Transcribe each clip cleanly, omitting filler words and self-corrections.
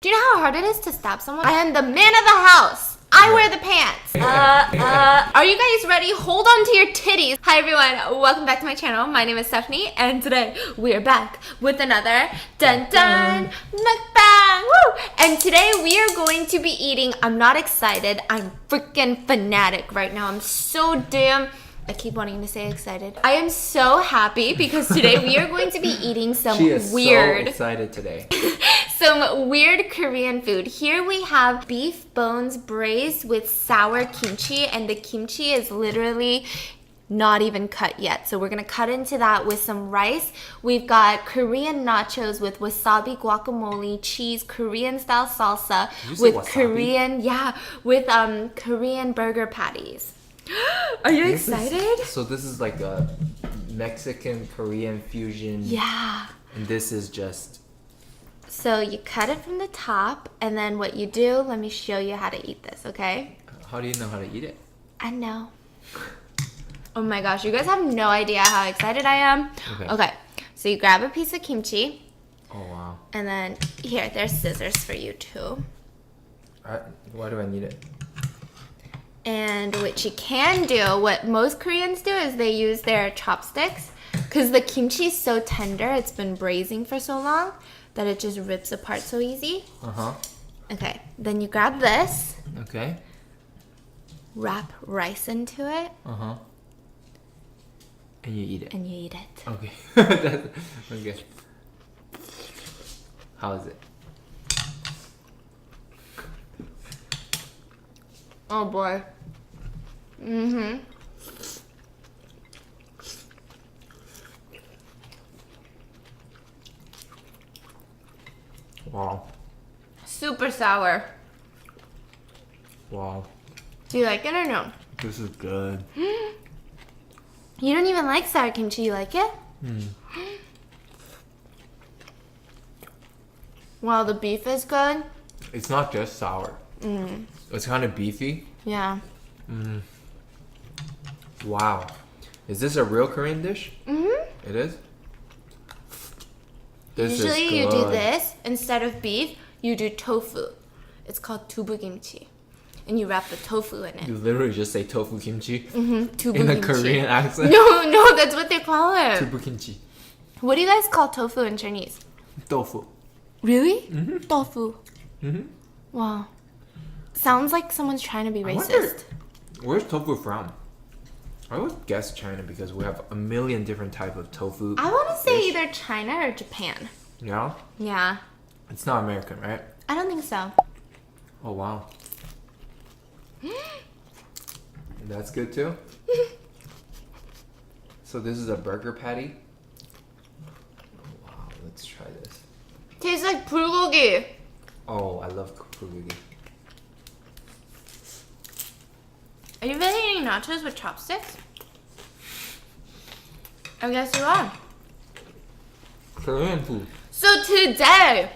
Do you know how hard it is to stab someone? I am the man of the house. I wear the pants. Are you guys ready? Hold on to your titties. Hi everyone, welcome back to my channel. My name is Stephanie and today we are back with another dun dun mukbang. Woo! And today we are going to be eating, I'm not excited, I'm freaking fanatic right now. I'm so damn, I keep wanting to say excited. I am so happy because today we are going to be eating some she is weird. So excited today. Some weird Korean food. Here we have beef bones braised with sour kimchi, and the kimchi is literally not even cut yet. So we're gonna cut into that with some rice. We've got Korean nachos with wasabi guacamole, cheese, Korean style salsa with Korean, Korean burger patties. Are you excited? So this is like a Mexican Korean fusion. Yeah. And this is just. So you cut it from the top, and then what you do, let me show you how to eat this, okay? How do you know how to eat it? I know. Oh my gosh, you guys have no idea how excited I am. Okay, so you grab a piece of kimchi. Oh wow. And then, here, there's scissors for you too. Why do I need it? And what you can do, what most Koreans do is they use their chopsticks, because the kimchi is so tender, it's been braising for so long, that it just rips apart so easy. Uh-huh. Okay, then you grab this. Okay. Wrap rice into it. Uh-huh. And you eat it. And you eat it. Okay. Okay. How is it? Oh boy. Mm-hmm. Wow. Super sour. Wow. Do you like it or no? This is good. You don't even like sour kimchi. You like it? Wow, the beef is good. It's not just sour. It's kind of beefy. Yeah. Wow. Is this a real Korean dish? It is? Usually you do this instead of beef. You do tofu. It's called tubu kimchi, and you wrap the tofu in it. You literally just say tofu kimchi Tubu in a kimchi. Korean accent. No, that's what they call it. Tubu kimchi. What do you guys call tofu in Chinese? Tofu. Really? Tofu. Wow. Sounds like someone's trying to be racist. Where's tofu from? I would guess China because we have a million different type of tofu. I want to say either China or Japan. Yeah? Yeah. It's not American, right? I don't think so. Oh, wow. That's good too? So this is a burger patty? Oh, wow, let's try this. Tastes like bulgogi. Oh, I love bulgogi. Are you really eating nachos with chopsticks? I guess you are. Korean food. So today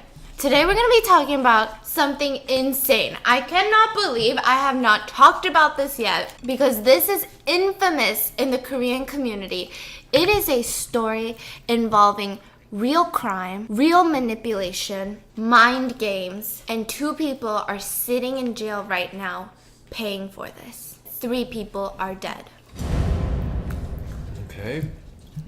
we're gonna be talking about something insane. I cannot believe I have not talked about this yet because this is infamous in the Korean community. It is a story involving real crime, real manipulation, mind games, and 2 people are sitting in jail right now paying for this. 3 people are dead. Okay.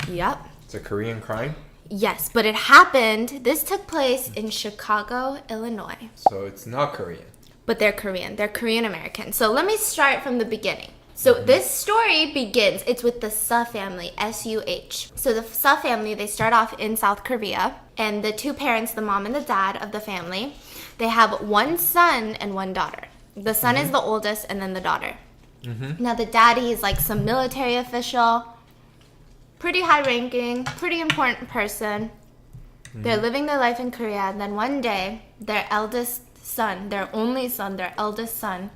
Yep. It's a Korean crime? Yes, but it happened. This took place in Chicago, Illinois. So it's not Korean. But they're Korean. They're Korean American. So let me start from the beginning. So this story begins, it's with the Suh family, S-U-H. So the Suh family, they start off in South Korea. And the 2 parents, the mom and the dad of the family, they have 1 son and 1 daughter. The son is the oldest and then the daughter. Now the daddy is like some military official, pretty high ranking, pretty important person. They're living their life in Korea, and then one day their eldest son, their only son, their eldest son,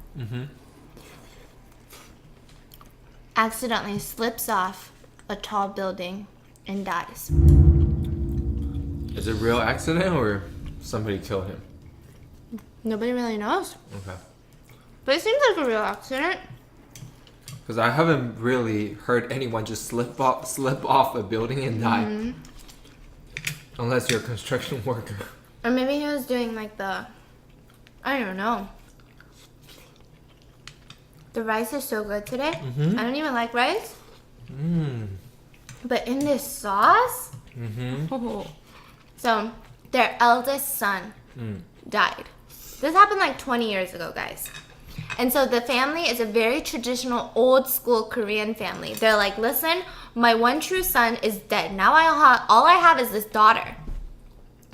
accidentally slips off a tall building and dies. Is it a real accident or somebody killed him? Nobody really knows. Okay. But it seems like a real accident. Because I haven't really heard anyone just slip off a building and die. Unless you're a construction worker. Or maybe he was doing like the I don't know. The rice is so good today. I don't even like rice. But in this sauce, so their eldest son died. This happened like 20 years ago, guys. And so the family is a very traditional, old school Korean family. They're like, listen, my one true son is dead. Now all I have is this daughter.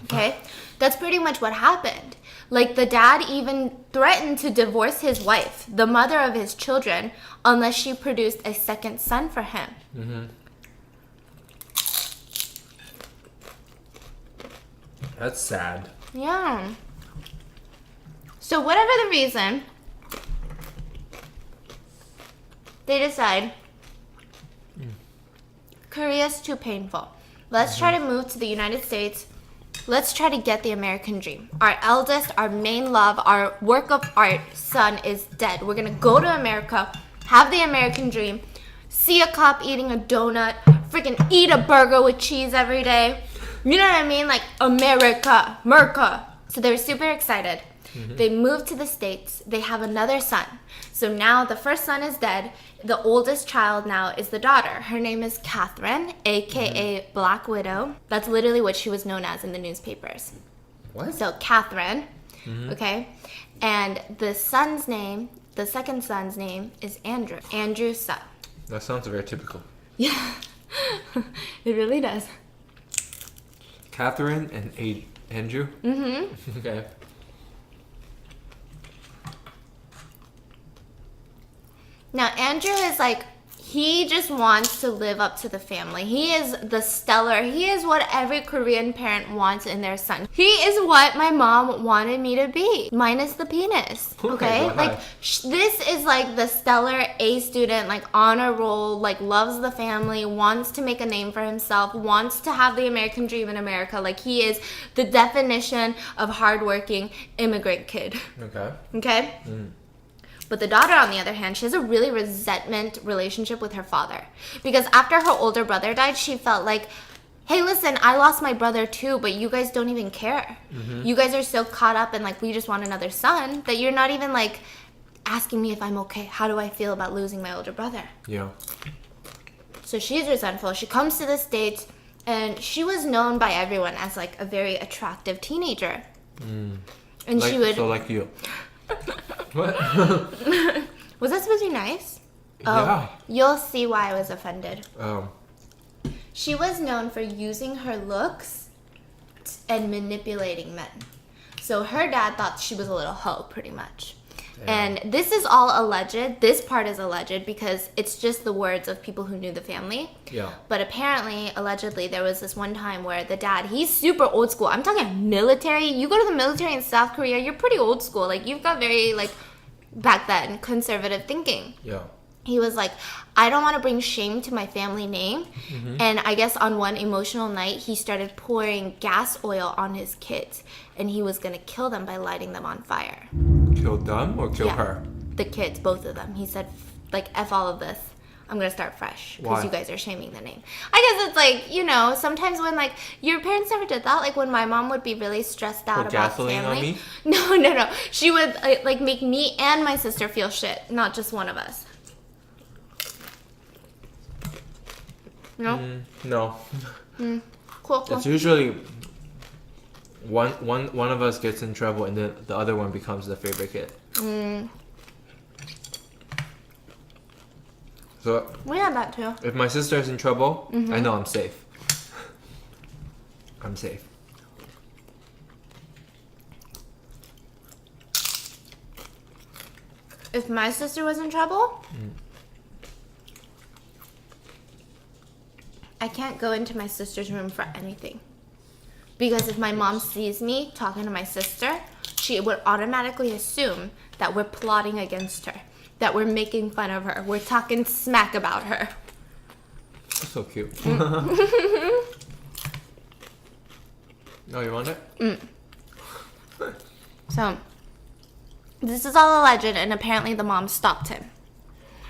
Okay? That's pretty much what happened. Like, the dad even threatened to divorce his wife, the mother of his children, unless she produced a second son for him. That's sad. Yeah. So whatever the reason, they decide Korea's too painful. Let's try to move to the United States. Let's try to get the American dream. Our eldest, our main love, our work of art son is dead. We're gonna go to America, have the American dream, see a cop eating a donut, freaking eat a burger with cheese every day. You know what I mean? Like, America. So they were super excited. They moved to the States. They have another son. So now the first son is dead. The oldest child now is the daughter. Her name is Catherine, aka Black Widow. That's literally what she was known as in the newspapers. What? So Catherine, okay? And the son's name, the second son's name is Andrew. Andrew's son. That sounds very typical. Yeah, it really does. Catherine and Andrew? Okay. Now, Andrew is like, he just wants to live up to the family. He is the stellar. He is what every Korean parent wants in their son. He is what my mom wanted me to be, minus the penis. Okay? Like, this is like the stellar A student, like honor roll, like loves the family, wants to make a name for himself, wants to have the American dream in America. Like, he is the definition of hardworking immigrant kid. Okay. Okay? But the daughter, on the other hand, she has a really resentment relationship with her father. Because after her older brother died, she felt like, hey, listen, I lost my brother too, but you guys don't even care. You guys are so caught up in, like, we just want another son, that you're not even, like, asking me if I'm okay. How do I feel about losing my older brother? Yeah. So she's resentful. She comes to the States, and she was known by everyone as, like, a very attractive teenager. And Like, she would... so like you. What? Was that supposed to be nice? Yeah. You'll see why I was offended. Oh. She was known for using her looks and manipulating men. So her dad thought she was a little hoe, pretty much. Damn. And this is all alleged. This part is alleged because it's just the words of people who knew the family. Yeah. But apparently, allegedly, there was this one time where the dad, he's super old school. I'm talking military. You go to the military in South Korea, you're pretty old school. Like, you've got very, like, back then, conservative thinking. Yeah. He was like, I don't want to bring shame to my family name. And I guess on one emotional night, he started pouring gas oil on his kids. And he was going to kill them by lighting them on fire. Kill them or kill her? The kids, both of them. He said, like, F all of this. I'm going to start fresh. Because you guys are shaming the name. I guess it's like, you know, sometimes when, like, your parents never did that. Like, when my mom would be really stressed out about gasoline family. on me? No. She would, like, make me and my sister feel shit. Not just one of us. No? No. Cool. It's usually one of us gets in trouble and then the other one becomes the favorite kid. So We had that too. if my sister is in trouble, I know I'm safe. I'm safe. If my sister was in trouble, I can't go into my sister's room for anything. Because if my mom sees me talking to my sister, she would automatically assume that we're plotting against her, that we're making fun of her, we're talking smack about her. That's so cute. Oh, you want it? So, this is all alleged, and apparently the mom stopped him.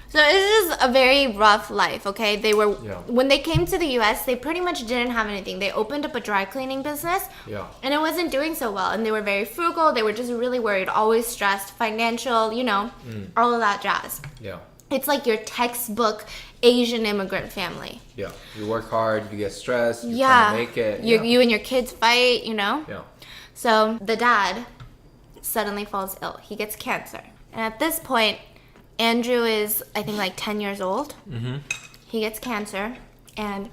So it's just a very rough life, okay? They were Yeah. when they came to the US, they pretty much didn't have anything. They opened up a dry cleaning business. Yeah. And it wasn't doing so well. And they were very frugal. They were just really worried, always stressed, financial, all of that jazz. Yeah. It's like your textbook Asian immigrant family. Yeah. You work hard, you get stressed, you Yeah. try to make it. You and your kids fight, Yeah. So the dad suddenly falls ill. He gets cancer. And at this point, Andrew is, I think, like 10 years old. Mm-hmm. He gets cancer. And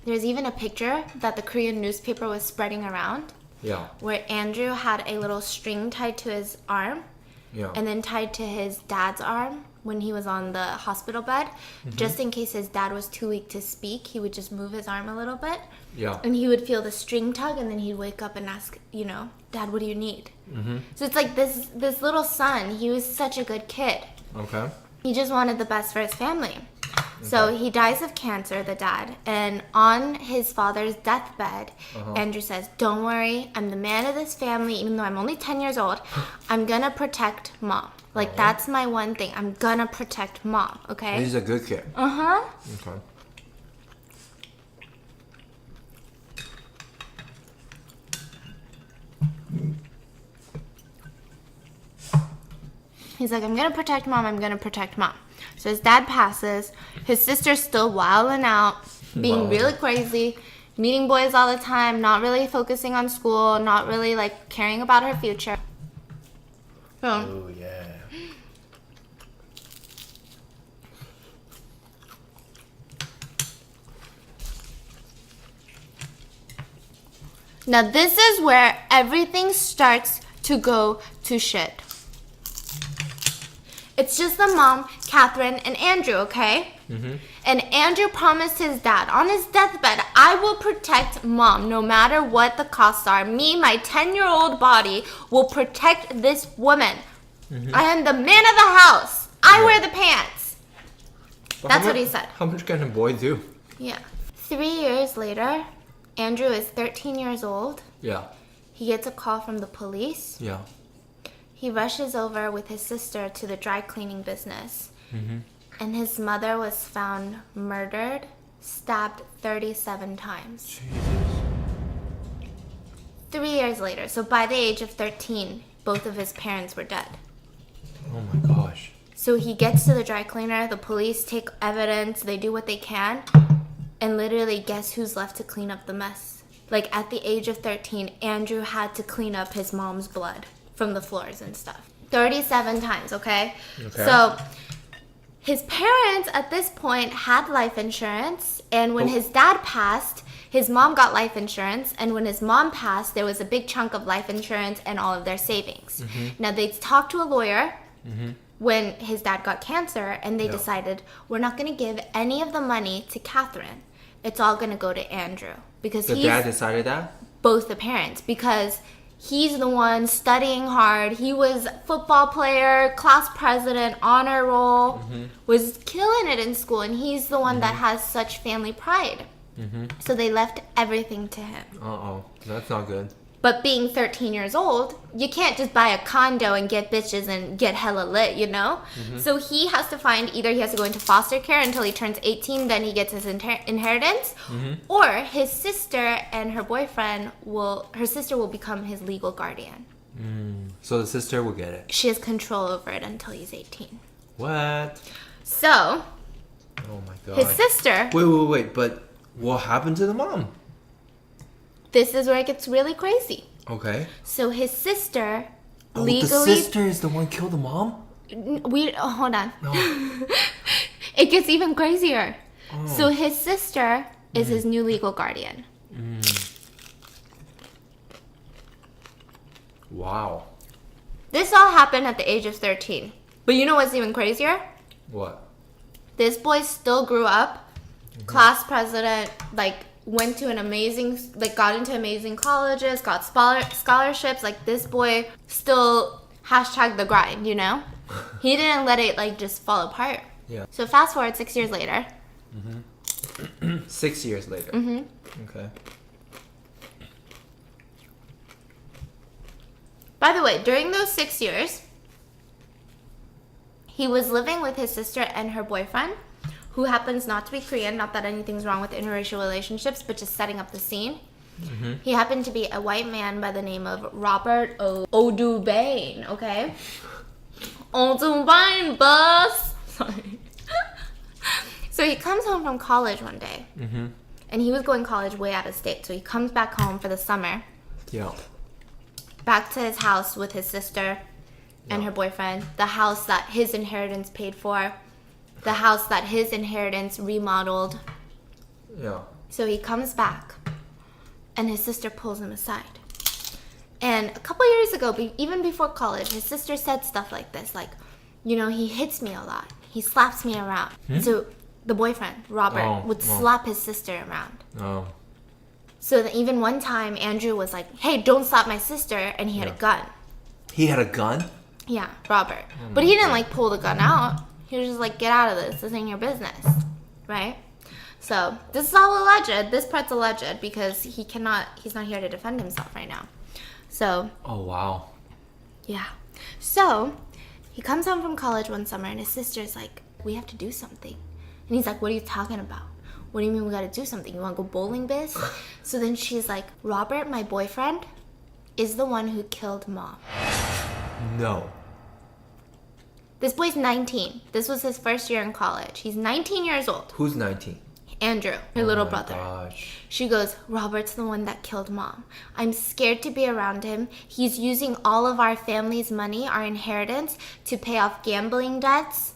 there's even a picture that the Korean newspaper was spreading around Yeah. where Andrew had a little string tied to his arm Yeah. and then tied to his dad's arm when he was on the hospital bed. Just in case his dad was too weak to speak, he would just move his arm a little bit. Yeah. And he would feel the string tug, and then he'd wake up and ask, Dad, what do you need? So it's like this little son, he was such a good kid. Okay. He just wanted the best for his family. So he dies of cancer, the dad, and on his father's deathbed, Andrew says, don't worry, I'm the man of this family, even though I'm only 10 years old, I'm gonna protect mom. Like, that's my one thing. I'm gonna protect mom, okay? He's a good kid. Uh-huh. Okay. He's like, I'm gonna protect mom, I'm gonna protect mom. So his dad passes, his sister's still wilding out, being Wilding. really crazy, meeting boys all the time, not really focusing on school, not really like caring about her future. So, Oh, yeah. now this is where everything starts to go to shit. It's just the mom, Catherine, and Andrew, okay? And Andrew promised his dad on his deathbed, I will protect mom no matter what the costs are. Me, my 10-year-old body, will protect this woman. I am the man of the house. I wear the pants. But That's how what he much- said. How much can a boy do? Yeah. 3 years later, Andrew is 13 years old. Yeah. He gets a call from the police. Yeah. He rushes over with his sister to the dry cleaning business. And his mother was found murdered, stabbed 37 times. Jesus. 3 years later, so by the age of 13, both of his parents were dead. Oh my gosh. So he gets to the dry cleaner, the police take evidence, they do what they can, and literally guess who's left to clean up the mess? Like at the age of 13, Andrew had to clean up his mom's blood from the floors and stuff. 37 times, okay? Okay. So his parents at this point had life insurance, and when his dad passed, his mom got life insurance, and when his mom passed, there was a big chunk of life insurance and all of their savings. Now they talked to a lawyer when his dad got cancer, and they Yeah. decided, we're not going to give any of the money to Catherine. It's all going to go to Andrew because The he's dad decided that? both the parents, because he's the one studying hard. He was football player, class president, honor roll, was killing it in school, and he's the one that has such family pride. So they left everything to him. Uh-oh. That's not good. But being 13 years old, you can't just buy a condo and get bitches and get hella lit, you know? So he has to find, either he has to go into foster care until he turns 18, then he gets his inheritance, or his sister and her boyfriend her sister will become his legal guardian. So the sister will get it. She has control over it until he's 18. What? So, Oh my god. his sister, Wait. But what happened to the mom? this is where it gets really crazy. Okay. So his sister Oh, legally... the sister is the one killed the mom? hold on. No. It gets even crazier. Oh. So his sister is his new legal guardian. Wow. This all happened at the age of 13. But you know what's even crazier? What? This boy still grew up, class president, like went to got into amazing colleges, got scholarships. Like this boy still hashtag the grind, you know? He didn't let it like just fall apart. Yeah. So fast forward 6 years later. 6 years later. Okay. By the way, during those 6 years, He was living with his sister and her boyfriend, who happens not to be Korean. Not that anything's wrong with interracial relationships, but just setting up the scene. He happened to be a white man by the name of Robert O'Dubain, okay? O'Dubain, boss! Sorry. So he comes home from college one day. And he was going college way out of state. So he comes back home for the summer. Yeah. Back to his house with his sister and her boyfriend. The house that his inheritance paid for. The house that his inheritance remodeled. Yeah. So he comes back. And his sister pulls him aside. And a couple years ago, even before college, his sister said stuff like this. Like, you know, he hits me a lot. He slaps me around. So the boyfriend, Robert, would slap his sister around. Oh. So that even one time, Andrew was like, hey, don't slap my sister. And he had a gun. He had a gun? Yeah, Robert. But he didn't like pull the gun out. He was just like, get out of this. This ain't your business. Right? So this is all alleged. This part's alleged because he's not here to defend himself right now. So. Oh, wow. Yeah. So he comes home from college one summer and his sister's like, we have to do something. And he's like, what are you talking about? What do you mean we gotta do something? You wanna go bowling, biz? So then she's like, Robert, my boyfriend, is the one who killed Mom. No. This boy's 19. This was his first year in college. He's 19 years old. Who's 19? Andrew, her little brother. Gosh. She goes, Robert's the one that killed Mom. I'm scared to be around him. He's using all of our family's money, our inheritance, to pay off gambling debts.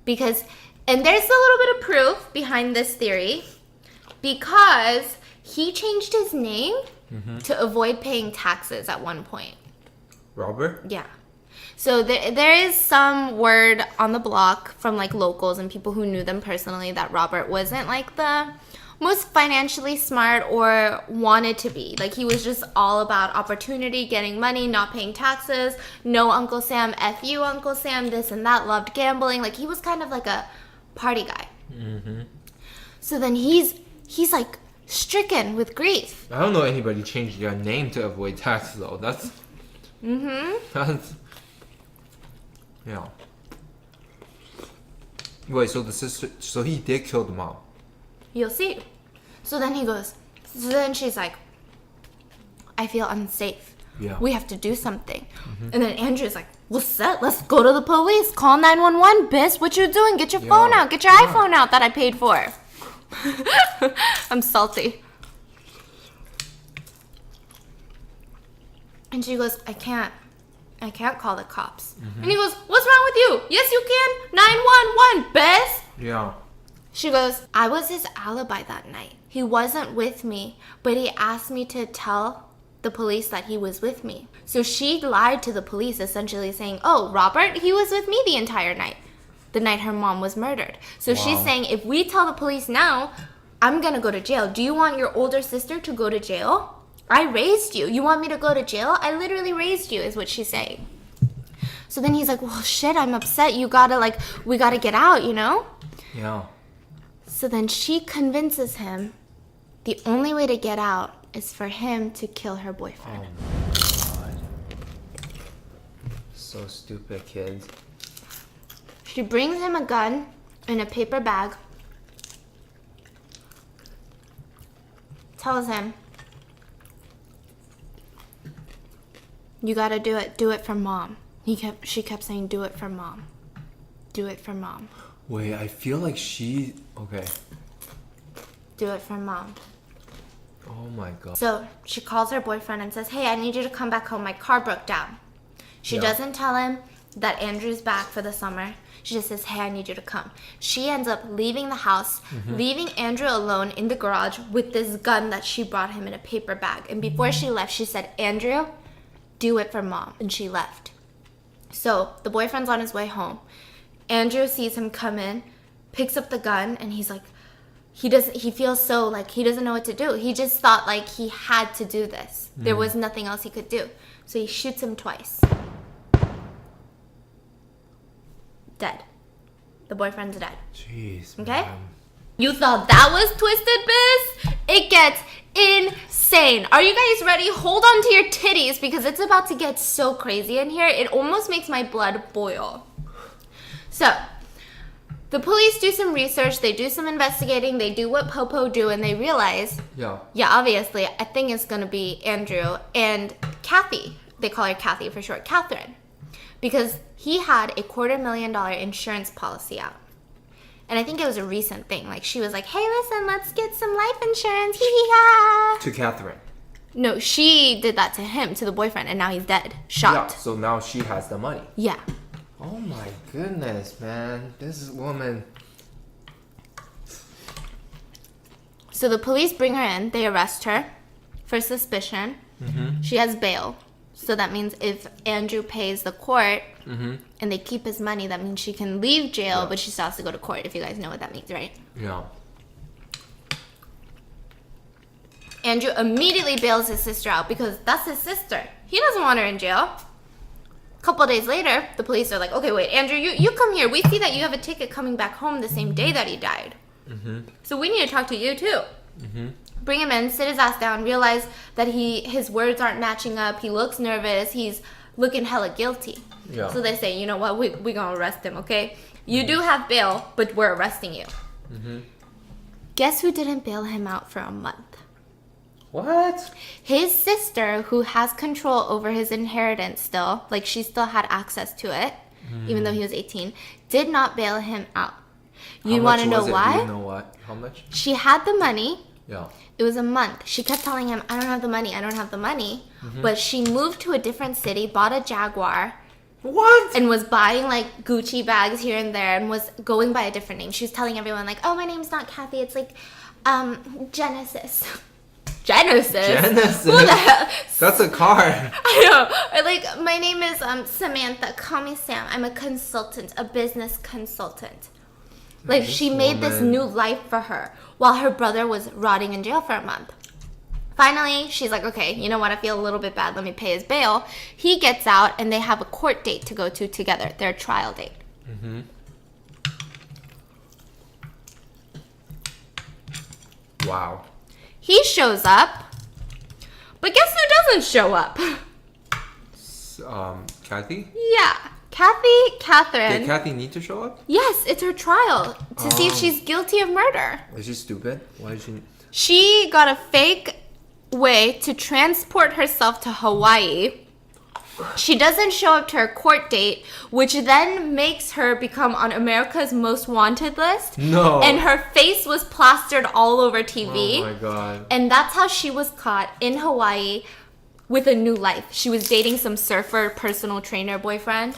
Because, and there's a little bit of proof behind this theory, because he changed his name to avoid paying taxes at one point. Robert? Yeah. So there is some word on the block from like locals and people who knew them personally that Robert wasn't like the most financially smart or wanted to be. Like he was just all about opportunity, getting money, not paying taxes, no Uncle Sam, F you Uncle Sam, this and that, loved gambling. Like he was kind of like a party guy. So then he's like stricken with grief. I don't know anybody changed their name to avoid taxes though. That's... That's... Yeah. Wait, so he did kill the mom. You'll see. So then she's like, I feel unsafe. Yeah. We have to do something. And then Andrew's like, well, let's go to the police. Call 911, bitch. What you doing? Get your phone out. Get your iPhone out that I paid for. I'm salty. And she goes, I can't call the cops. And he goes, what's wrong with you? Yes, you can. 911, Bess. Yeah. She goes, I was his alibi that night. He wasn't with me, but he asked me to tell the police that he was with me. So she lied to the police, essentially saying, oh, Robert, he was with me the entire night, the night her mom was murdered. So she's saying, if we tell the police now, I'm going to go to jail. Do you want your older sister to go to jail? I raised you. You want me to go to jail? I literally raised you, is what she's saying. So then he's like, well, shit, I'm upset. We gotta get out, you know? Yeah. So then she convinces him the only way to get out is for him to kill her boyfriend. Oh my god. So stupid, kids. She brings him a gun in a paper bag. Tells him, you gotta do it. Do it for Mom. She kept saying, do it for Mom. Do it for Mom. Wait, I feel like okay. Do it for Mom. Oh my god. So she calls her boyfriend and says, hey, I need you to come back home. My car broke down. She doesn't tell him that Andrew's back for the summer. She just says, hey, I need you to come. She ends up leaving the house, leaving Andrew alone in the garage with this gun that she brought him in a paper bag. And before she left, she said, Andrew, do it for Mom. And she left. So the boyfriend's on his way home. Andrew sees him come in, picks up the gun, and he's like, he feels so like he doesn't know what to do. He just thought like he had to do this. There was nothing else he could do. So he shoots him twice. Dead. The boyfriend's dead. Jeez. Okay? Man. You thought that was twisted, biz? It gets insane. Are you guys ready? Hold on to your titties because it's about to get so crazy in here. It almost makes my blood boil. So, the police do some research, they do some investigating, they do what Popo do, and they realize, yeah, obviously, I think it's going to be Andrew and Kathy. They call her Kathy for short, Catherine. Because he had a $250,000 insurance policy out. And I think it was a recent thing. Like, she was like, hey, listen, let's get some life insurance. Hee-hee-ha. To Catherine. No, she did that to him, to the boyfriend, and now he's dead. Shot. Yeah, so now she has the money. Yeah. Oh my goodness, man. This woman. So the police bring her in. They arrest her for suspicion. Mm-hmm. She has bail. So that means if Andrew pays the court and they keep his money, that means she can leave jail, but she still has to go to court, if you guys know what that means, right? Yeah. Andrew immediately bails his sister out because that's his sister. He doesn't want her in jail. A couple days later, the police are like, okay, wait, Andrew, you come here. We see that you have a ticket coming back home the same day that he died. Mm-hmm. So we need to talk to you, too. Mm-hmm. Bring him in, sit his ass down, realize that his words aren't matching up. He looks nervous. He's looking hella guilty. Yeah. So they say, you know what, we're going to arrest him, okay? You do have bail, but we're arresting you. Mm-hmm. Guess who didn't bail him out for a month? What? His sister, who has control over his inheritance still, like she still had access to it, even though he was 18, did not bail him out. You want to know why? You know what? How much? She had the money. Yeah. It was a month. She kept telling him, I don't have the money, I don't have the money. Mm-hmm. But she moved to a different city, bought a Jaguar. What? And was buying like Gucci bags here and there and was going by a different name. She was telling everyone like, oh, my name's not Kathy, it's like Genesis. Genesis? Who the hell? That's a car. I know. Or like, my name is Samantha, call me Sam. I'm a consultant, a business consultant. Like, she made this new life for her while her brother was rotting in jail for a month. Finally, she's like, okay, you know what? I feel a little bit bad. Let me pay his bail. He gets out, and they have a court date to go to together, their trial date. Mm-hmm. Wow. He shows up, but guess who doesn't show up? Kathy? Yeah. Catherine. Did Kathy need to show up? Yes, it's her trial to see if she's guilty of murder. Is she stupid? Why is she... She got a fake way to transport herself to Hawaii. She doesn't show up to her court date, which then makes her become on America's Most Wanted list. No. And her face was plastered all over TV. Oh my God. And that's how she was caught in Hawaii with a new life. She was dating some surfer personal trainer boyfriend.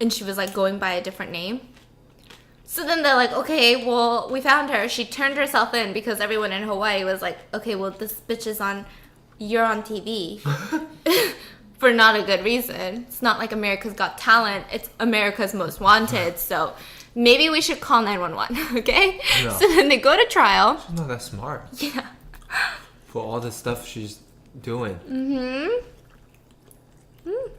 And she was like going by a different name. So then they're like, okay, well, we found her. She turned herself in because everyone in Hawaii was like, okay, well, this bitch is you're on TV. For not a good reason. It's not like America's Got Talent. It's America's Most Wanted. So maybe we should call 911, okay? No. So then they go to trial. She's not that smart. Yeah. For all the stuff she's doing. Mm-hmm. Mm.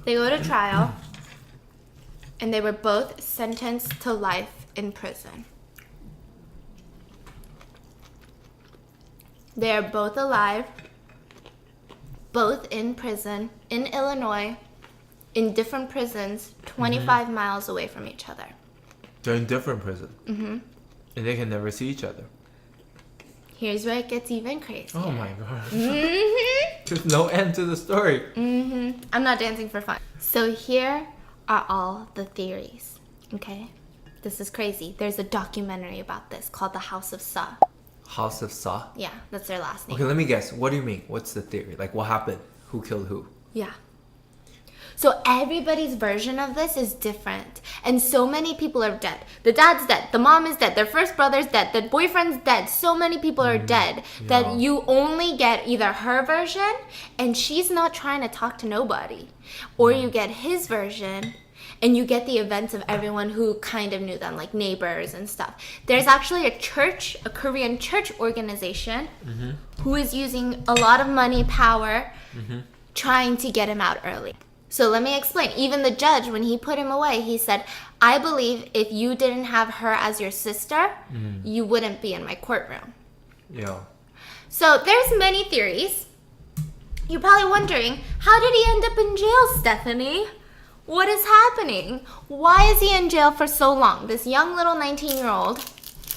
They go to trial, and they were both sentenced to life in prison. They are both alive, both in prison, in Illinois, in different prisons, 25 miles away from each other. They're in different prisons? Mm-hmm. And they can never see each other? Here's where it gets even crazier. Oh my God. Mm-hmm. There's no end to the story. Mm-hmm. I'm not dancing for fun. So here are all the theories, okay? This is crazy. There's a documentary about this called The House of Sa. House of Sa? Yeah, that's their last name. Okay, let me guess. What do you mean? What's the theory? Like, what happened? Who killed who? Yeah. So everybody's version of this is different. And so many people are dead. The dad's dead. The mom is dead. Their first brother's dead. The boyfriend's dead. So many people are dead that you only get either her version and she's not trying to talk to nobody. Or you get his version and you get the events of everyone who kind of knew them, like neighbors and stuff. There's actually a church, a Korean church organization who is using a lot of money, power, trying to get him out early. So let me explain. Even the judge, when he put him away, he said, I believe if you didn't have her as your sister, you wouldn't be in my courtroom. Yeah. So there's many theories. You're probably wondering, how did he end up in jail, Stephanie? What is happening? Why is he in jail for so long? This young little 19-year-old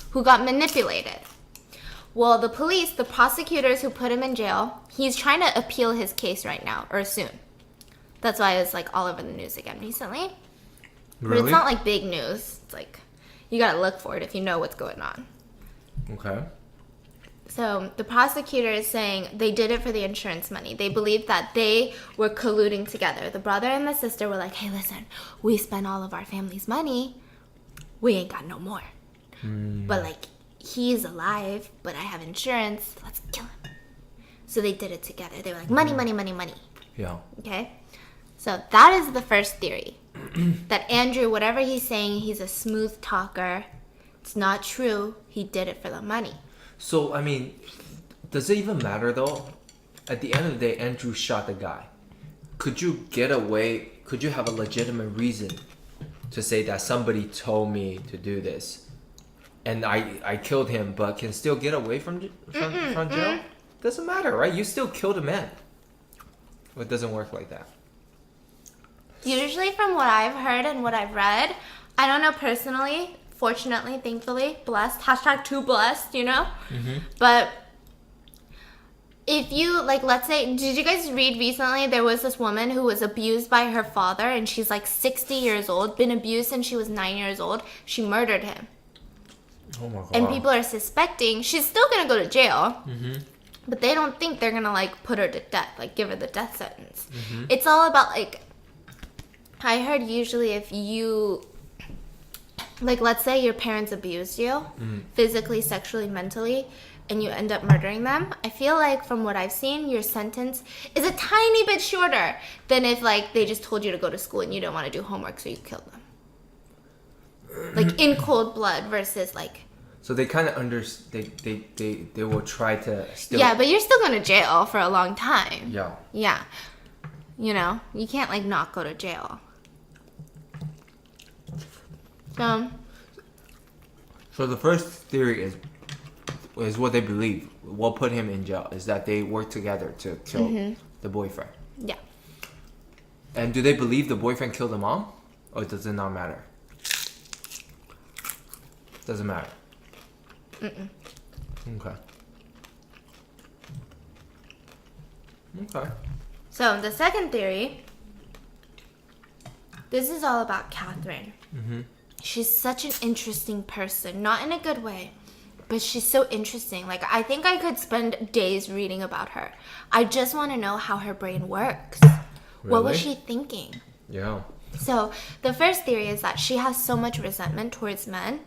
who got manipulated. Well, the police, the prosecutors who put him in jail, he's trying to appeal his case right now, or soon. That's why it's like all over the news again recently. Really? But it's not like big news. It's like, you gotta look for it if you know what's going on. Okay. So the prosecutor is saying they did it for the insurance money. They believe that they were colluding together. The brother and the sister were like, hey, listen, we spent all of our family's money. We ain't got no more. But like, he's alive, but I have insurance. Let's kill him. So they did it together. They were like, money, money, money, money. Yeah. Okay? So that is the first theory. That Andrew, whatever he's saying, he's a smooth talker. It's not true. He did it for the money. So, I mean, does it even matter though? At the end of the day, Andrew shot the guy. Could you get away? Could you have a legitimate reason to say that somebody told me to do this? And I killed him, but can still get away from jail? Doesn't matter, right? You still killed a man. Well, it doesn't work like that. Usually from what I've heard and what I've read, I don't know personally, fortunately, thankfully, blessed, hashtag too blessed, you know? But if you, like, let's say, did you guys read recently, there was this woman who was abused by her father, and she's like 60 years old, been abused since she was 9 years old. She murdered him. Oh my God. And people are suspecting she's still gonna go to jail, but they don't think they're gonna like put her to death, like give her the death sentence. It's all about like, I heard usually if you, like let's say your parents abused you, physically, sexually, mentally, and you end up murdering them, I feel like from what I've seen, your sentence is a tiny bit shorter than if like they just told you to go to school and you didn't want to do homework so you killed them. Like in cold blood versus like. So they kind of they will try to still. Yeah, but you're still going to jail for a long time. Yeah. Yeah. You know, you can't like not go to jail. So the first theory is what they believe. What put him in jail is that they worked together to kill the boyfriend. Yeah. And do they believe the boyfriend killed the mom, or does it not matter? Doesn't matter. Okay. Okay. So the second theory, this is all about Catherine. She's such an interesting person, not in a good way, but she's so interesting. Like I think I could spend days reading about her. I just want to know how her brain works. What was she thinking? Yeah. So the first theory is that she has so much resentment towards men.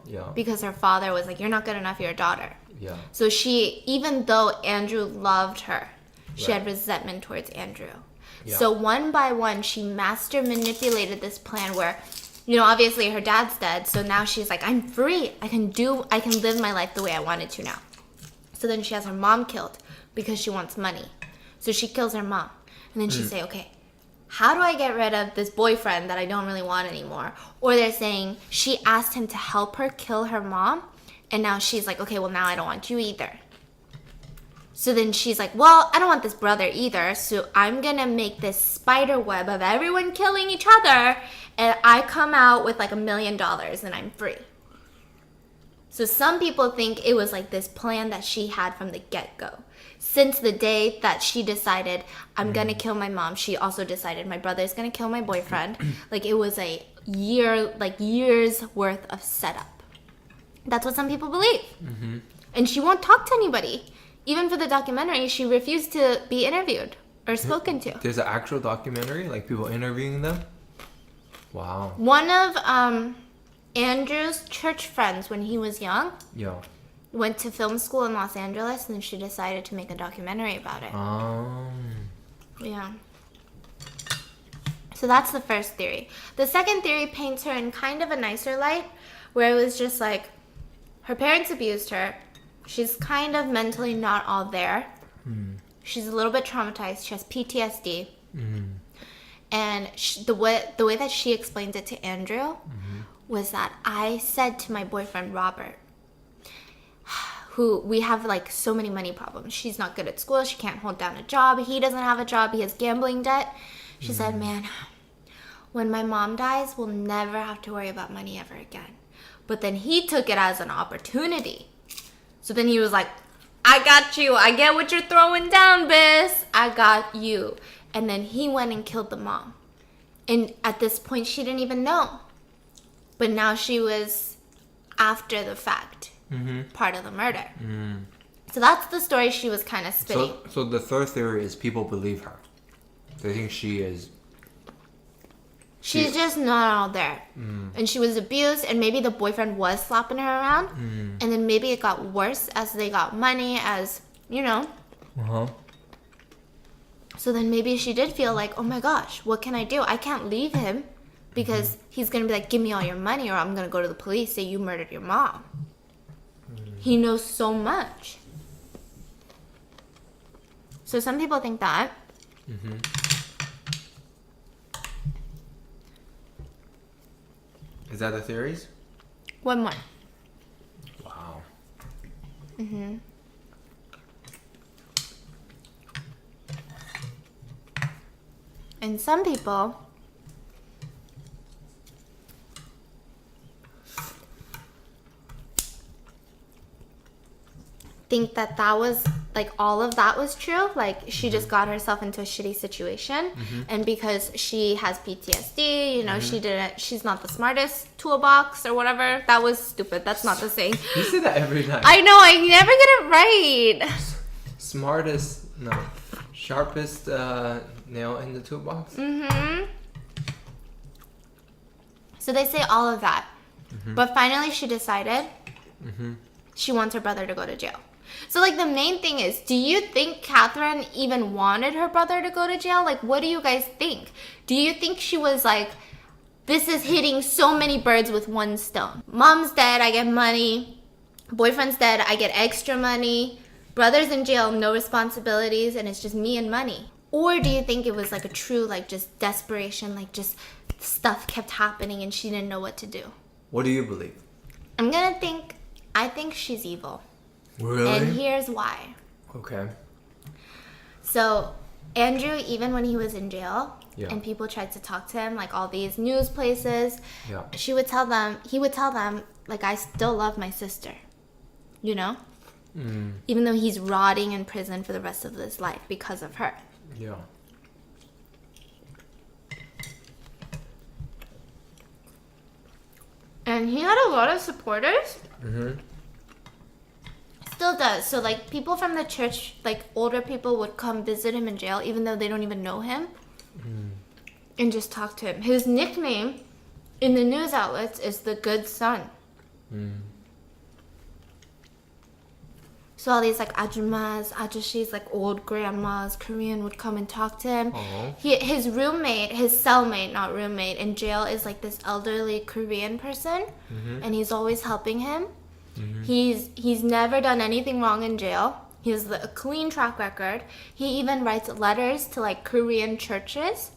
Yeah. Because her father was like, you're not good enough, you're a daughter. Yeah. So she, even though Andrew loved her, she had resentment towards Andrew. Yeah. So one by one, she master manipulated this plan where, you know, obviously her dad's dead. So now she's like, I'm free. I can live my life the way I wanted to now. So then she has her mom killed because she wants money. So she kills her mom. And then she say, okay, how do I get rid of this boyfriend that I don't really want anymore? Or they're saying she asked him to help her kill her mom. And now she's like, okay, well, now I don't want you either. So then she's like, well, I don't want this brother either. So I'm going to make this spider web of everyone killing each other. And I come out with like $1 million and I'm free. So some people think it was like this plan that she had from the get-go. Since the day that she decided, I'm going to kill my mom, she also decided my brother's going to kill my boyfriend. Like it was a years worth of setup. That's what some people believe. And she won't talk to anybody. Even for the documentary, she refused to be interviewed or spoken to. There's an actual documentary, like people interviewing them? Wow. One of Andrew's church friends when he was young went to film school in Los Angeles, and she decided to make a documentary about it. Yeah. So that's the first theory. The second theory paints her in kind of a nicer light, where it was just like her parents abused her. She's kind of mentally not all there. She's a little bit traumatized. She has PTSD. And the way that she explained it to Andrew was that I said to my boyfriend, Robert, who we have like so many money problems. She's not good at school. She can't hold down a job. He doesn't have a job. He has gambling debt. She said, man, when my mom dies, we'll never have to worry about money ever again. But then he took it as an opportunity. So then he was like, I got you. I get what you're throwing down, Biss. I got you. And then he went and killed the mom. And at this point, she didn't even know. But now she was after the fact, part of the murder. So that's the story she was kind of spinning. So the third theory is people believe her. They think she is... She's just not out there. And she was abused, and maybe the boyfriend was slapping her around. And then maybe it got worse as they got money, as, you know. So then maybe she did feel like, oh my gosh, what can I do? I can't leave him because he's going to be like, give me all your money or I'm going to go to the police, say you murdered your mom. He knows so much. So some people think that. Is that the theories? One more. Wow. And some people think that that was like all of that was true. Like she just got herself into a shitty situation, and because she has PTSD, you know, she's not the smartest toolbox or whatever. That was stupid. That's not the saying. You say that every night. I know, I never get it right. Smartest, no, sharpest nail in the toolbox. So they say all of that, but finally she decided she wants her brother to go to jail. So, like, the main thing is, do you think Catherine even wanted her brother to go to jail? Like, what do you guys think? Do you think she was like, this is hitting so many birds with one stone? Mom's dead, I get money. Boyfriend's dead, I get extra money. Brother's in jail, no responsibilities, and it's just me and money. Or do you think it was like a true, like, just desperation, like, just stuff kept happening and she didn't know what to do? What do you believe? I think she's evil. Really? And here's why. Okay. So, Andrew, even when he was in jail, Yeah. and people tried to talk to him, like all these news places, Yeah. he would tell them, like, I still love my sister. You know? Even though he's rotting in prison for the rest of his life because of her. Yeah. And he had a lot of supporters. Still does. So, like, people from the church, like, older people would come visit him in jail, even though they don't even know him, and just talk to him. His nickname in the news outlets is the Good Son. So all these, like, ajumas, ajushis, like, old grandmas, Korean, would come and talk to him. His roommate, his cellmate, not roommate, in jail is, like, this elderly Korean person, and he's always helping him. He's never done anything wrong in jail. He has a clean track record. He even writes letters to, like, Korean churches,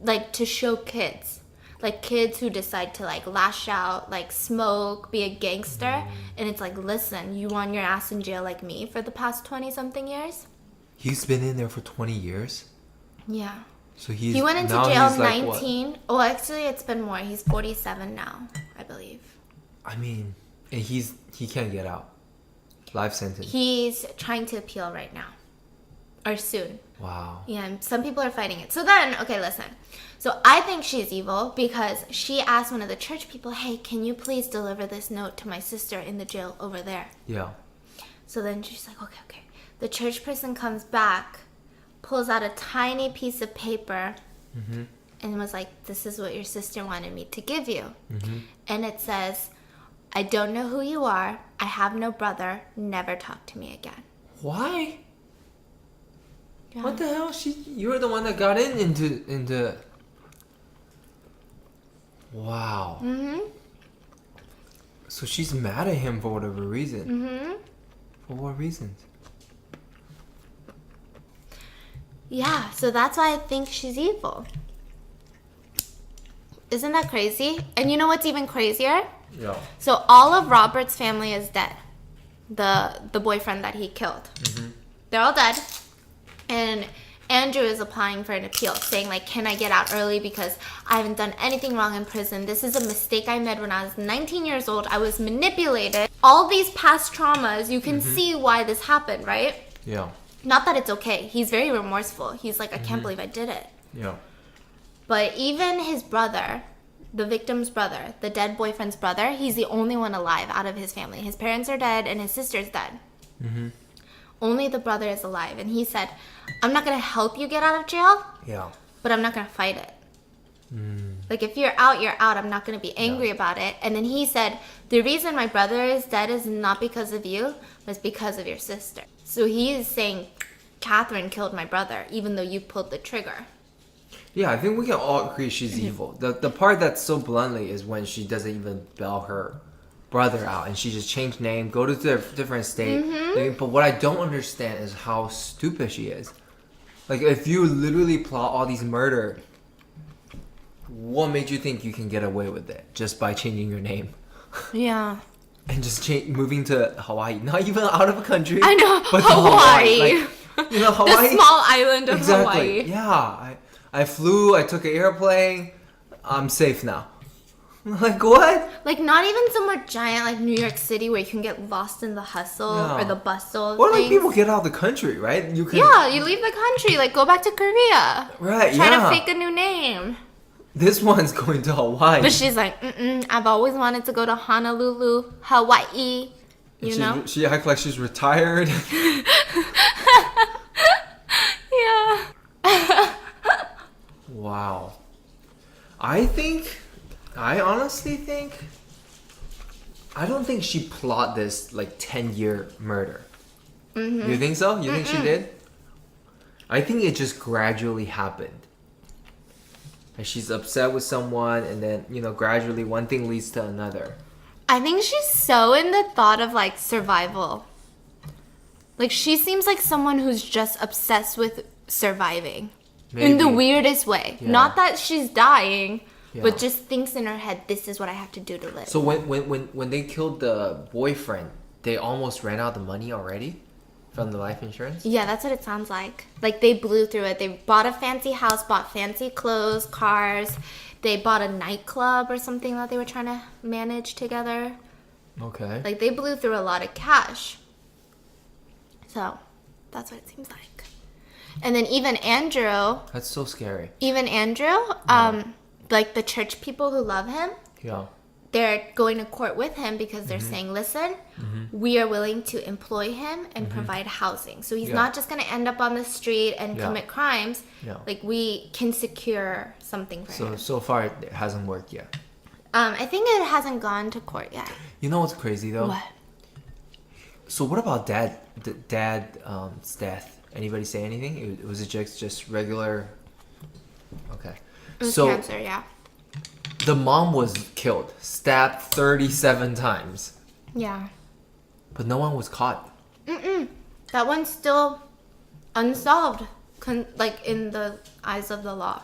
like, to show kids. Like, kids who decide to, like, lash out, like, smoke, be a gangster. And it's like, listen, you want your ass in jail like me for the past 20-something years? He's been in there for 20 years? Yeah. So he went into jail 19. Like, oh, actually, it's been more. He's 47 now, I believe. I mean, and he can't get out. Life sentence. He's trying to appeal right now. Or soon. Wow. Yeah, and some people are fighting it. So then, okay, listen. So I think she's evil because she asked one of the church people, hey, can you please deliver this note to my sister in the jail over there? Yeah. So then she's like, okay. The church person comes back, pulls out a tiny piece of paper, and was like, this is what your sister wanted me to give you. And it says, I don't know who you are. I have no brother. Never talk to me again. Why? Yeah. What the hell? You're the one that got into. Wow. So she's mad at him for whatever reason. For what reasons? Yeah, so that's why I think she's evil. Isn't that crazy? And you know what's even crazier? Yeah. So all of Robert's family is dead. the boyfriend that he killed. They're all dead. And Andrew is applying for an appeal, saying like, can I get out early because I haven't done anything wrong in prison. This is a mistake I made when I was 19 years old. I was manipulated. All these past traumas, you can see why this happened, right? Yeah. Not that it's okay. He's very remorseful. He's like, I can't believe I did it. Yeah. But even his brother, the victim's brother, the dead boyfriend's brother, he's the only one alive out of his family. His parents are dead and his sister's dead. Only the brother is alive. And he said, I'm not going to help you get out of jail, Yeah. but I'm not going to fight it. Like, if you're out, you're out. I'm not going to be angry about it. And then he said, the reason my brother is dead is not because of you, but it's because of your sister. So he is saying, Catherine killed my brother, even though you pulled the trigger. Yeah, I think we can all agree she's evil. The part that's so bluntly is when she doesn't even bail her brother out and she just changed name, go to a different state. But what I don't understand is how stupid she is. Like, if you literally plot all these murder, what made you think you can get away with it just by changing your name? Yeah. And just moving to Hawaii, not even out of a country. I know, but to Hawaii. Like, you know, Hawaii. The small island of Exactly. Hawaii. Yeah, I flew. I took an airplane. I'm safe now. Like, what? Like, not even somewhere giant like New York City where you can get lost in the hustle Yeah. or the bustle. Or like things. people get out of the country, right? You can. Yeah, you leave the country. Like, go back to Korea. Right. Try yeah. to fake a new name. This one's going to Hawaii. But she's like, I've always wanted to go to Honolulu, Hawaii. You know? She acts like she's retired. Yeah. Wow. I honestly think, I don't think she plot this like 10-year murder. You think so? You think she did? I think it just gradually happened. And she's upset with someone and then, you know, gradually one thing leads to another. I think she's so in the thought of like survival. Like, she seems like someone who's just obsessed with surviving. In the Maybe. weirdest way. Yeah. Not that she's dying, Yeah. but just thinks in her head, this is what I have to do to live. So when they killed the boyfriend, they almost ran out the money already from the life insurance? Yeah, that's what it sounds like. Like, they blew through it. They bought a fancy house, bought fancy clothes, cars. They bought a nightclub or something that they were trying to manage together. Okay. Like, they blew through a lot of cash. So, that's what it seems like. And then even Andrew, That's so scary. like the church people who love him, Yeah. they're going to court with him because they're saying, listen, we are willing to employ him and provide housing. So he's Yeah. not just going to end up on the street and Yeah. commit crimes. Yeah. Like, we can secure something for him. So far it hasn't worked yet. I think it hasn't gone to court yet. You know what's crazy though? What? So what about dad's death? Anybody say anything? Was it just regular? Okay. It was So cancer, yeah. the mom was killed, stabbed 37 times, Yeah. but no one was caught. That one's still unsolved, like, in the eyes of the law.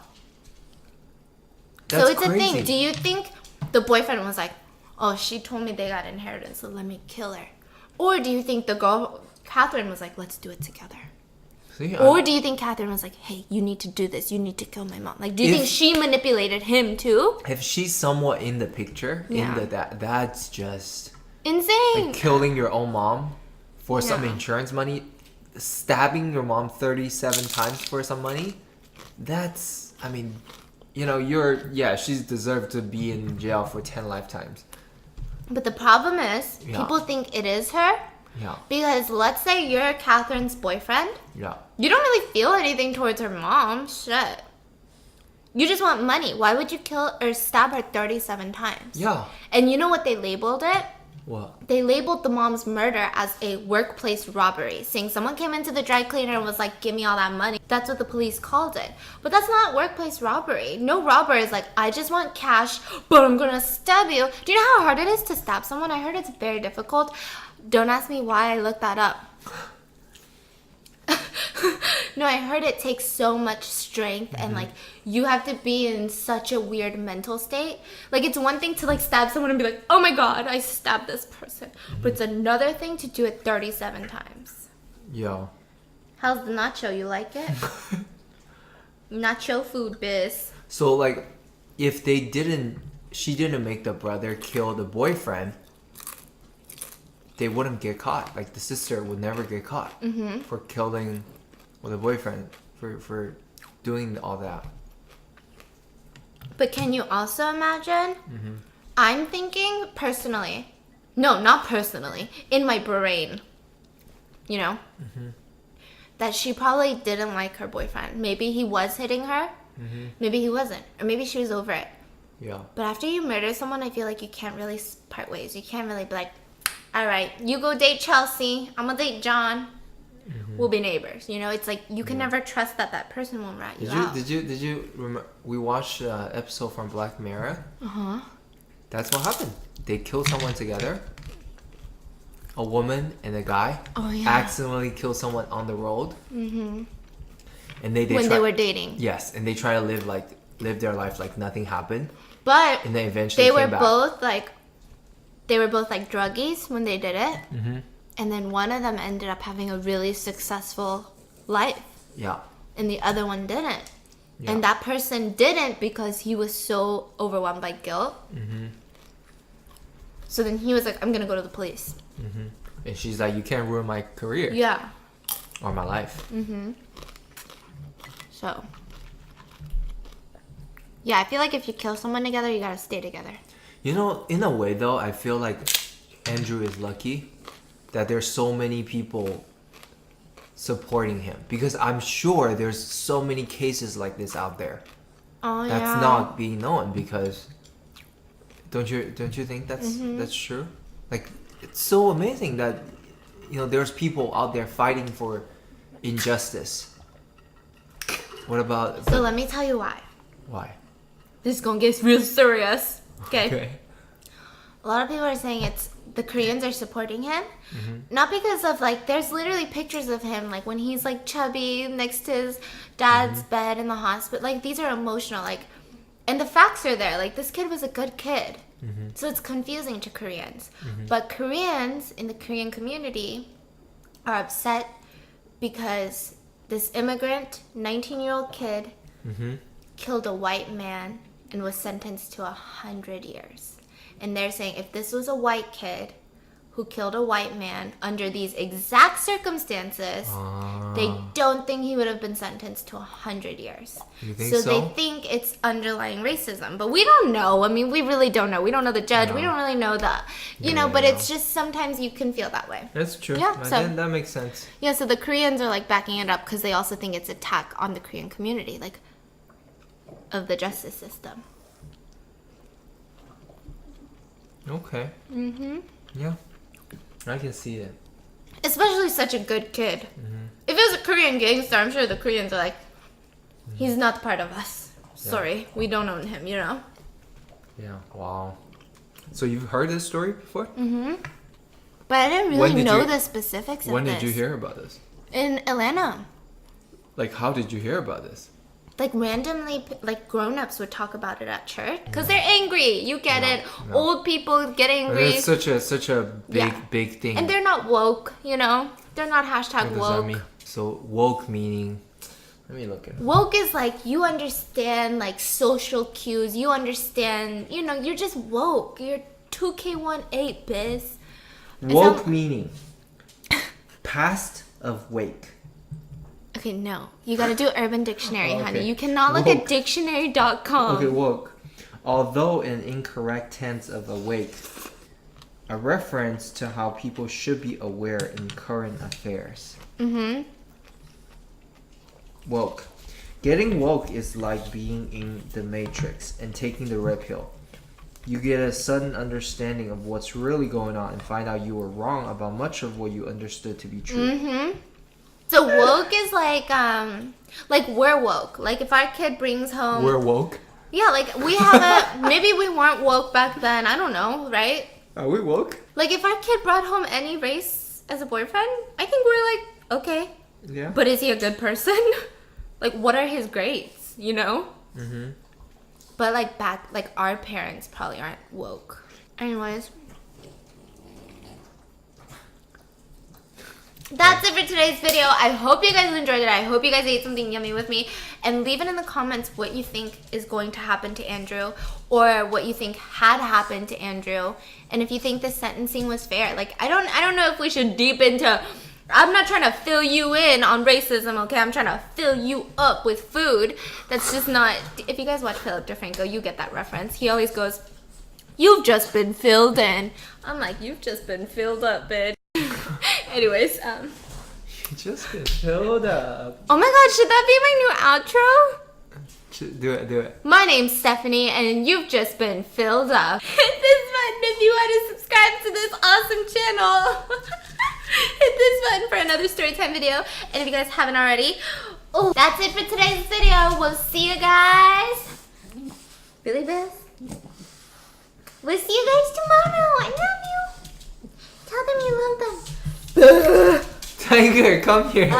That's So it's crazy. a thing. Do you think the boyfriend was like, oh, she told me they got inheritance, so let me kill her? Or do you think the girl, Catherine, was like, let's do it together? See, Or do you think Catherine was like, hey, you need to do this. You need to kill my mom? Like, do you think she manipulated him too? if she's somewhat in the picture, Yeah. that's just Insane. like killing your own mom for some Yeah. insurance money, stabbing your mom 37 times for some money. That's, I mean, you know, she's deserved to be in jail for 10 lifetimes. But the problem is, Yeah. people think it is her. Yeah. Because let's say you're Catherine's boyfriend. Yeah. You don't really feel anything towards her mom. Shit. You just want money. Why would you kill or stab her 37 times? Yeah. And you know what they labeled it? What? They labeled the mom's murder as a workplace robbery, saying someone came into the dry cleaner and was like, give me all that money. That's what the police called it. But that's not workplace robbery. No robber is like, I just want cash, but I'm gonna stab you. Do you know how hard it is to stab someone? I heard it's very difficult. Don't ask me why I looked that up. No, I heard it takes so much strength and like you have to be in such a weird mental state. Like it's one thing to like stab someone and be like, oh my god, I stabbed this person. But it's another thing to do it 37 times. Yeah. How's the nacho? You like it? Nacho food, biz. So like, if she didn't make the brother kill the boyfriend, they wouldn't get caught. Like the sister would never get caught for killing the boyfriend, for doing all that. But can you also imagine? I'm thinking personally. No, not personally. In my brain. You know? That she probably didn't like her boyfriend. Maybe he was hitting her. Maybe he wasn't. Or maybe she was over it. Yeah. But after you murder someone, I feel like you can't really part ways. You can't really be like, all right, you go date Chelsea. I'm going to date John. We'll be neighbors. You know, it's like you can never trust that person won't rat you out. Did you remember? We watched an episode from Black Mirror. That's what happened. They killed someone together. A woman and a guy accidentally killed someone on the road. And they were dating. Yes, and they try to live their life like nothing happened. But and they eventually they came were back. both like druggies when they did it. And then one of them ended up having a really successful life. Yeah. And the other one didn't. Yeah. And that person didn't because he was so overwhelmed by guilt. So then he was like, I'm going to go to the police. And she's like, you can't ruin my career. Yeah. Or my life. So. Yeah, I feel like if you kill someone together, you got to stay together. You know, in a way though, I feel like Andrew is lucky that there's so many people supporting him, because I'm sure there's so many cases like this out there that's not being known. Because don't you think that's true? Like, it's so amazing that there's people out there fighting for injustice. What about? So let me tell you why. Why? This is gonna get real serious. Okay. A lot of people are saying it's the Koreans are supporting him, not because of like. There's literally pictures of him like when he's like chubby next to his dad's bed in the hospital. Like these are emotional, like, and the facts are there. Like this kid was a good kid, so it's confusing to Koreans. But Koreans in the Korean community are upset because this immigrant 19-year-old kid killed a white man and was sentenced to 100 years. And they're saying if this was a white kid who killed a white man under these exact circumstances, they don't think he would have been sentenced to 100 years. You think so? They think it's underlying racism. But we don't know. I mean, we really don't know. We don't know the judge. No. We don't really know the, but it's just sometimes you can feel that way. That's true. Yeah, so that makes sense. Yeah, so the Koreans are like backing it up because they also think it's an attack on the Korean community, like, of the justice system. Okay. Yeah, I can see it. Especially such a good kid. If it was a Korean gangster, I'm sure the Koreans are like, he's not part of us. Sorry, we don't own him, Yeah. Wow. So you've heard this story before? But I didn't really know the specifics of this. When did you hear about this? In Atlanta. Like, how did you hear about this? Like randomly, like grown-ups would talk about it at church because they're angry. You get it. No. Old people get angry. It's such a big thing. And they're not woke, They're not hashtag what woke. Does that mean? So woke meaning, let me look at it. Woke is like you understand like social cues. You understand, you're just woke. You're 2K18, biz. Woke meaning past of wake. Okay, no. You gotta do Urban Dictionary, honey. You cannot look at dictionary.com. Okay, woke. Although an incorrect tense of awake, a reference to how people should be aware in current affairs. Woke. Getting woke is like being in the Matrix and taking the red pill. You get a sudden understanding of what's really going on and find out you were wrong about much of what you understood to be true. So woke is like we're woke. Like if our kid brings home... We're woke? Yeah, like we have maybe we weren't woke back then. I don't know, right? Are we woke? Like if our kid brought home any race as a boyfriend, I think we're like, okay, Yeah. But is he a good person? Like, what are his grades, you know? Mm-hmm. But like our parents probably aren't woke. Anyways. That's it for today's video. I hope you guys enjoyed it. I hope you guys ate something yummy with me. And leave it in the comments what you think is going to happen to Andrew, or what you think had happened to Andrew. And if you think the sentencing was fair. Like, I don't know if we should deep into... I'm not trying to fill you in on racism, okay? I'm trying to fill you up with food. That's just not... If you guys watch Philip DeFranco, you get that reference. He always goes, "You've just been filled in." I'm like, "You've just been filled up, bitch." Anyways, You just get filled up. oh my god, should that be my new outro? Do it. My name's Stephanie, and you've just been filled up. Hit this button if you want to subscribe to this awesome channel. Hit this button for another storytime video, and if you guys haven't already, oh, that's it for today's video. We'll see you guys. Really, Beth? We'll see you guys tomorrow. I love you. Tell them you love them. Tiger, come here.